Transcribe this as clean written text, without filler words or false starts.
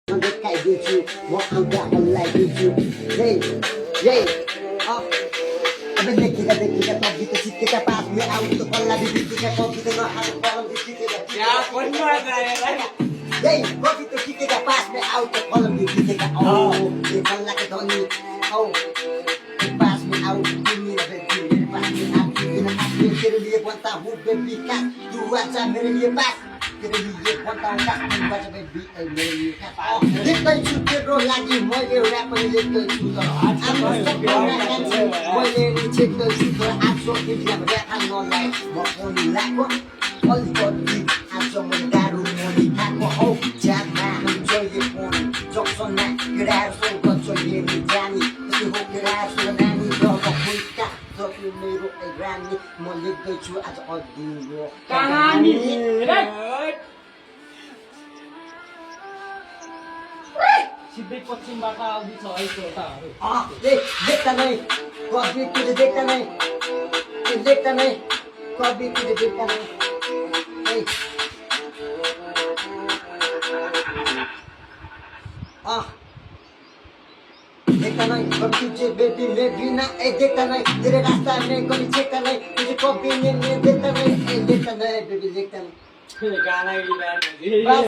Kay Gucci, walk on down like Gucci. Hey, hey, up. अबे देखिएगा तो गीत सीखे का पास में आउट तो पल्ला भी सीखे का गीत ना हर कॉलम भी सीखे का क्या बनवा रहा है ये कॉपी तो सीखे का पास में आउट तो कॉलम भी सीखे का ओ ये पल्ला के धोनी ओ पास में आउट तुम मेरे बेबी पास में आउट तुम तेरे लिए बनता हूँ बेबी का तू आजा मेरे लिए पास तेरे लिए बनता हूँ का तू आजा बेबी मेरे लिए का देखै छु तेरो लागि मैले र्याप लेख्दै छु तर मैले निचेक्दै छु तर आजको इन्डिया र्याप नलाई म पनि लाग्यो अलिकति आज मैले दारु पनि खाएको हौ ज्यादमा हुन्छ यो पनि जक्सनमा केटाहरू सोध्छ चाहिए नि जानी त्यो हो केटाहरू सोध्छ नानी जब फुल्का सक्यो मेरो रानी म लेख्दैछु आज अधुरो कहानी सिधै पश्चिमबाट आउँदैछ है श्रोताहरू देखता नहीं कभी तुझे देखता नहीं तू देखता नहीं कभी तुझे देखता नहीं देखता नहीं कभी तुझे बेबी में भी ना देखता नहीं तेरे रास्ता में कभी चेकता नहीं तुझे कभी में देखता नहीं देखता नहीं बेबी देखता नहीं गाना